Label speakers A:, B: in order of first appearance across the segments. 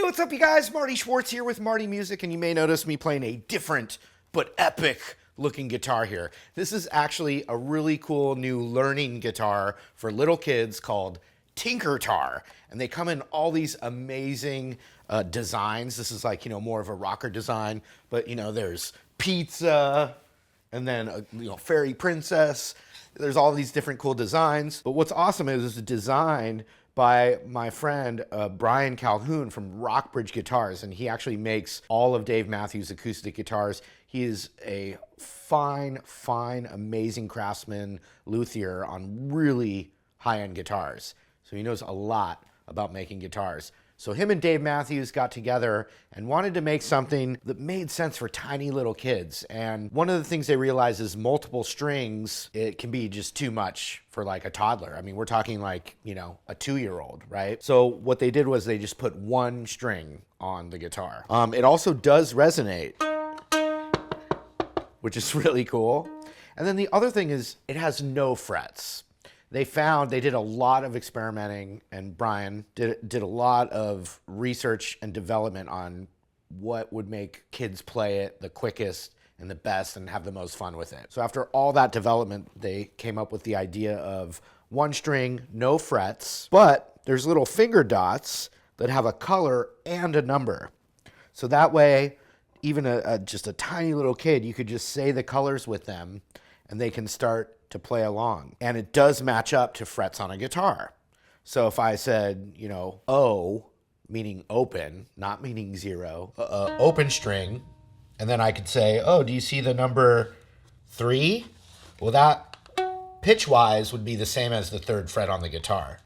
A: What's up, you guys? Marty Schwartz here with Marty Music, and you may notice me playing a different but epic looking guitar here. This is actually a really cool new learning guitar for little kids called TinkerTar, and they come in all these amazing designs. This is like, more of a rocker design, but there's pizza, and then fairy princess. There's all these different cool designs, but what's awesome is it's designed by my friend Brian Calhoun from Rockbridge Guitars, and he actually makes all of Dave Matthews' acoustic guitars. He is a fine, amazing craftsman, luthier on really high-end guitars. So he knows a lot about making guitars. So him and Dave Matthews got together and wanted to make something that made sense for tiny little kids. And one of the things they realized is multiple strings, it can be just too much for like a toddler. I mean, we're talking like, a 2-year-old, right? So what they did was they just put one string on the guitar. It also does resonate, which is really cool. And then the other thing is it has no frets. They did a lot of experimenting, and Brian did a lot of research and development on what would make kids play it the quickest and the best and have the most fun with it. So after all that development, they came up with the idea of one string, no frets, but there's little finger dots that have a color and a number. So that way, even just a tiny little kid, you could just say the colors with them and they can start to play along. And it does match up to frets on a guitar. So if I said, O, meaning open, not meaning zero, open string, and then I could say, oh, do you see the number 3? Well, that pitch-wise would be the same as the 3rd fret on the guitar.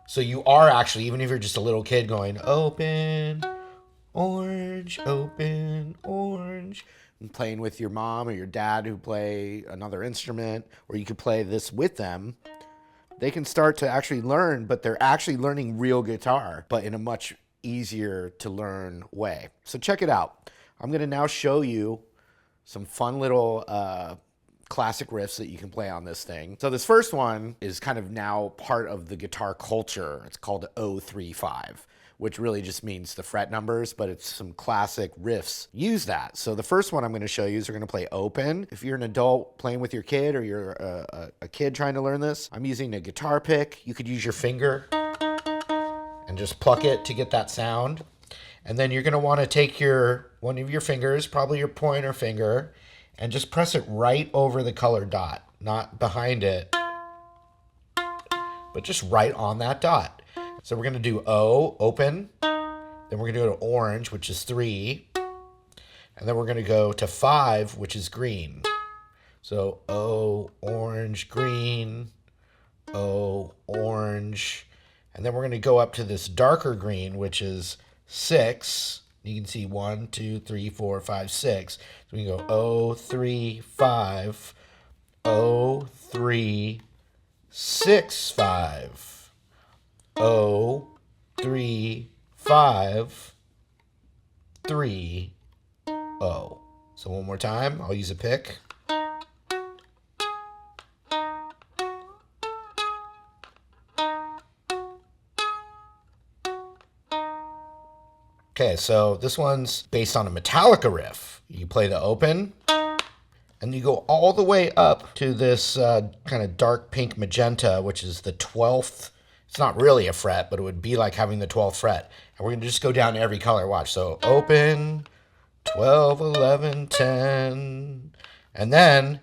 A: So you are actually, even if you're just a little kid going, open, orange, open, orange, and playing with your mom or your dad who play another instrument, or you could play this with them, they can start to actually learn, but they're actually learning real guitar, but in a much easier to learn way. So check it out. I'm going to now show you some fun little classic riffs that you can play on this thing. So this first one is kind of now part of the guitar culture. It's called 035. Which really just means the fret numbers, but it's some classic riffs use that. So the first one I'm going to show you is we're going to play open. If you're an adult playing with your kid, or you're a kid trying to learn this, I'm using a guitar pick. You could use your finger and just pluck it to get that sound. And then you're going to want to take one of your fingers, probably your pointer finger, and just press it right over the colored dot, not behind it, but just right on that dot. So we're going to do O, open, then we're going to go to orange, which is 3, and then we're going to go to 5, which is green. So O, orange, green, O, orange, and then we're going to go up to this darker green, which is 6. You can see 1, 2, 3, 4, 5, 6. So we can go O, 3, 5, O, 3, 6, 5. O, 3, 5, 3, O. So one more time, I'll use a pick. Okay, so this one's based on a Metallica riff. You play the open, and you go all the way up to this kind of dark pink magenta, which is the 12th. It's not really a fret, but it would be like having the 12th fret. And we're going to just go down to every color. Watch. So open, 12, 11, 10. And then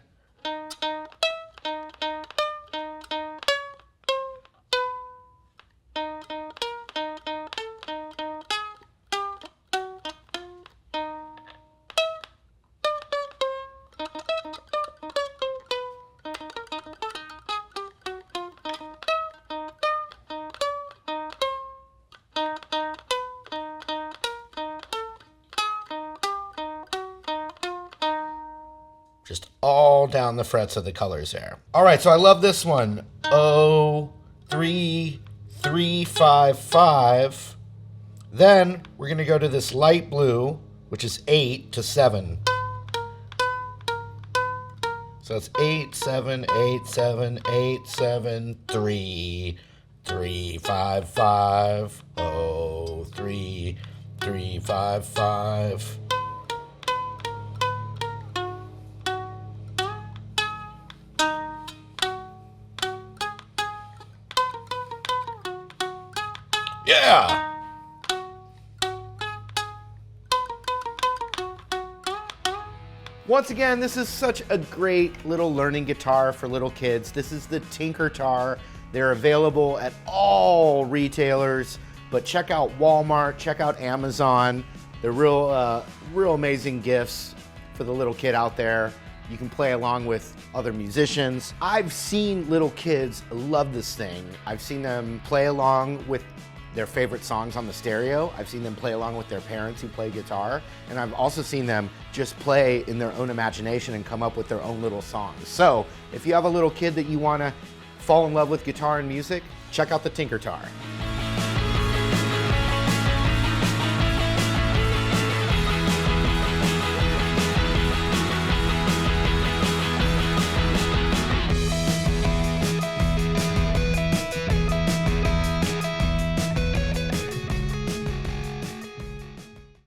A: just all down the frets of the colors there. All right, so I love this one. O, 3, 3, 5, 5. Then we're going to go to this light blue, which is 8 to 7. So it's 8, 7, 8, 7, 8, 7, 3, 3, 5, 5, oh, 3, 3, 5, 5. Yeah! Once again, this is such a great little learning guitar for little kids. This is the TinkerTar. They're available at all retailers, but check out Walmart, check out Amazon. They're real amazing gifts for the little kid out there. You can play along with other musicians. I've seen little kids love this thing. I've seen them play along with their favorite songs on the stereo. I've seen them play along with their parents who play guitar. And I've also seen them just play in their own imagination and come up with their own little songs. So if you have a little kid that you wanna fall in love with guitar and music, check out the TinkerTar.